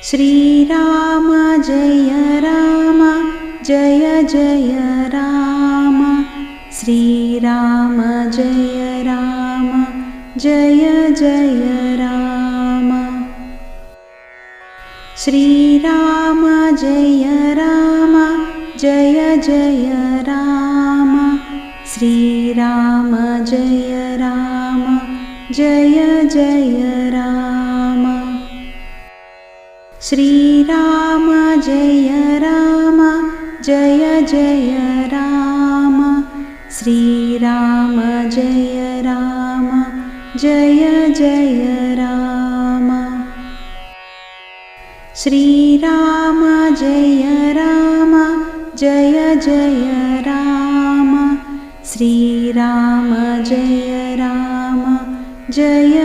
Shriram Jai Ram Jai Jai Ram Shriram Jai Ram Jai Jai Ram Shriram Jai Ram Jai Jai Ram Shriram Jai Ram Jai Jai Ram Shriram Jai Ram Jai Jai Ram Shriram Jai Ram Jai Jai Ram Shriram Jai Ram Jai Jai Ram Shriram Jai Ram Jai